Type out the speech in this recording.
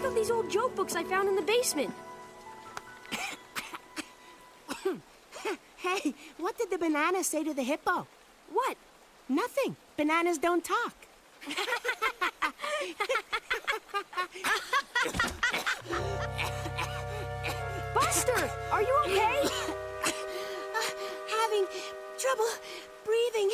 check out these old joke books I found in the basement. Hey, what did the banana say to the hippo? What? Nothing. Bananas don't talk. Buster, are you okay? Having trouble breathing.